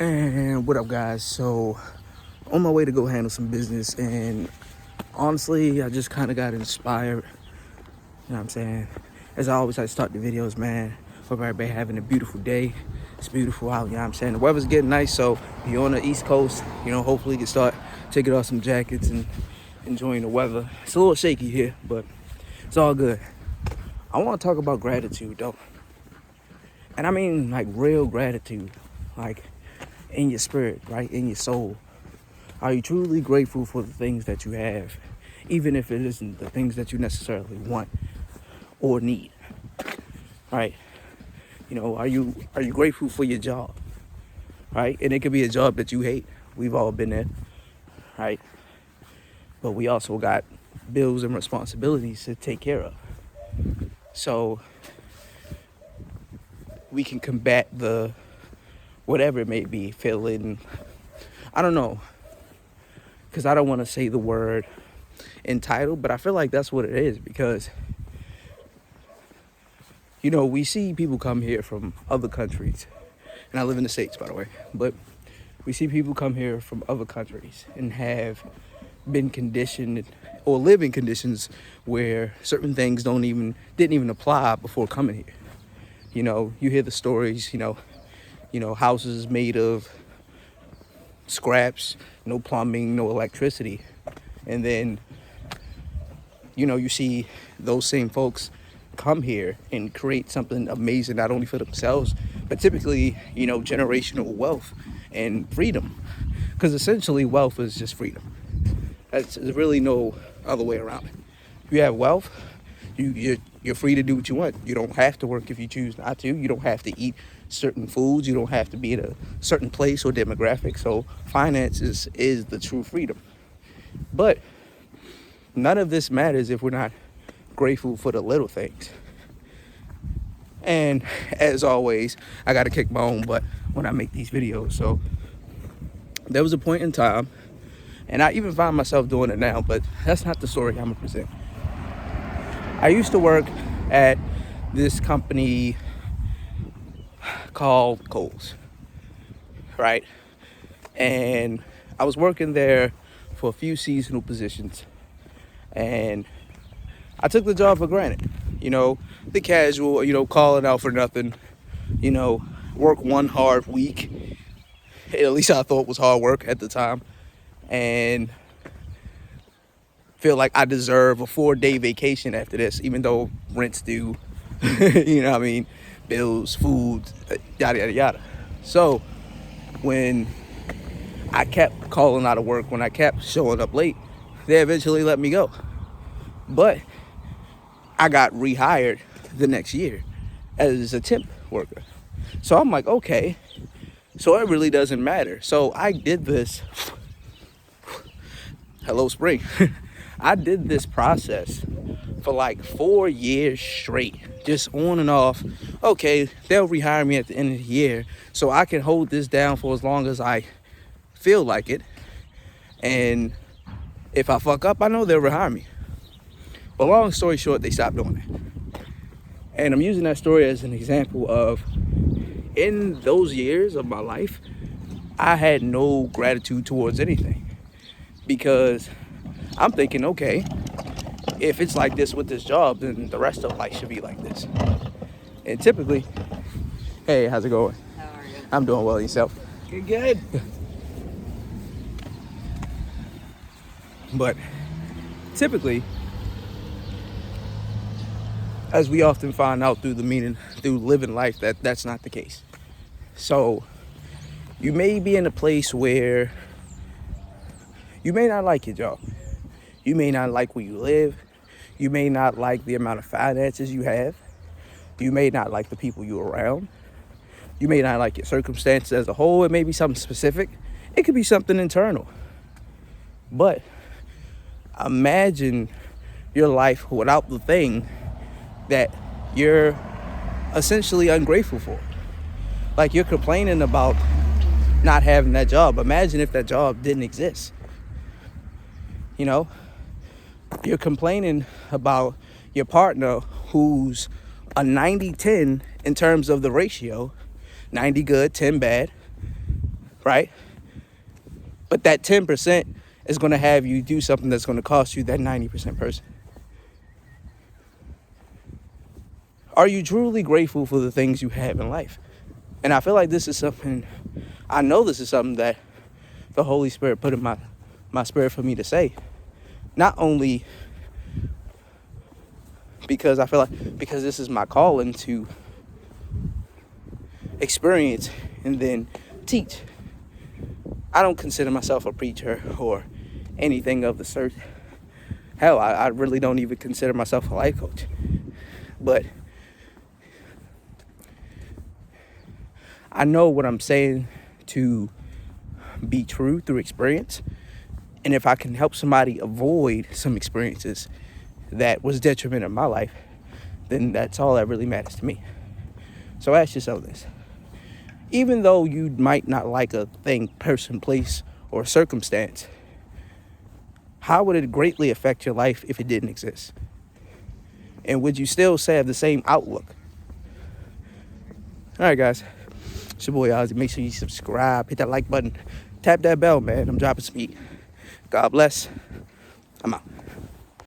And what up, guys? So on my way to go handle some business, and honestly I just kind of got inspired. You know what I'm saying? As I always, I start the videos, man. Hope everybody having a beautiful day. It's beautiful out, you know what I'm saying? The weather's getting nice, so if you're on the East Coast, hopefully you can start taking off some jackets and enjoying the weather. It's a little shaky here, but it's all good. I want to talk about gratitude, though. And I mean, like, real gratitude. Like, in your spirit, right? In your soul. Are you truly grateful for the things that you have, even if it isn't the things that you necessarily want or need, right? Are you grateful for your job, right? And it could be a job that you hate. We've all been there, right? But we also got bills and responsibilities to take care of. So we can combat the whatever it may be, feeling, I don't know, because I don't want to say the word entitled, but I feel like that's what it is, because we see people come here from other countries, and I live in the States, by the way, but we see people come here from other countries and have been conditioned or live in conditions where certain things didn't even apply before coming here. You hear the stories, houses made of scraps, no plumbing, no electricity. And then, you see those same folks come here and create something amazing, not only for themselves, but typically, generational wealth and freedom. Because essentially wealth is just freedom. There's really no other way around it. If you have wealth, you're free to do what you want. You don't have to work if you choose not to. You don't have to eat certain foods. You don't have to be in a certain place or demographic. So finances is the true freedom. But none of this matters if we're not grateful for the little things. And as always, I got to kick my own butt when I make these videos. So there was a point in time, and I even find myself doing it now, but that's not the story I'm going to present. I used to work at this company called Kohl's, right? And I was working there for a few seasonal positions, and I took the job for granted. The casual, calling out for nothing, work one hard week. At least I thought was hard work at the time. And feel like I deserve a 4-day vacation after this, even though rent's due, bills, food, yada, yada, yada. So when I kept calling out of work, when I kept showing up late, they eventually let me go. But I got rehired the next year as a temp worker. So I'm like, okay, so it really doesn't matter. So I did this. Hello, spring. I did this process for like 4 years straight, just on and off. Okay, they'll rehire me at the end of the year, so I can hold this down for as long as I feel like it. And if I fuck up, I know they'll rehire me. But long story short, they stopped doing it. And I'm using that story as an example of, in those years of my life, I had no gratitude towards anything. Because I'm thinking, okay, if it's like this with this job, then the rest of life should be like this. And typically, hey, how's it going? How are you? I'm doing well, yourself? Good. But typically, as we often find out through living life, that's not the case. So you may be in a place where you may not like your job. You may not like where you live. You may not like the amount of finances you have. You may not like the people you're around. You may not like your circumstances as a whole. It may be something specific. It could be something internal. But imagine your life without the thing that you're essentially ungrateful for. Like, you're complaining about not having that job. Imagine if that job didn't exist. You're complaining about your partner who's a 90-10 in terms of the ratio, 90 good, 10 bad. right? But that 10% is going to have you do something that's going to cost you that 90% person. Are you truly grateful for the things you have in life? And I feel like this is something, I know this is something that the Holy Spirit put in my spirit for me to say. Not only because I feel like, because this is my calling to experience and then teach. I don't consider myself a preacher or anything of the sort. Hell, I really don't even consider myself a life coach. But I know what I'm saying to be true through experience. And if I can help somebody avoid some experiences that was detrimental in my life, then that's all that really matters to me. So ask yourself this. Even though you might not like a thing, person, place, or circumstance, how would it greatly affect your life if it didn't exist? And would you still have the same outlook? All right, guys. It's your boy Aussie. Make sure you subscribe, hit that like button, tap that bell, man. I'm dropping some heat. God bless. I'm out.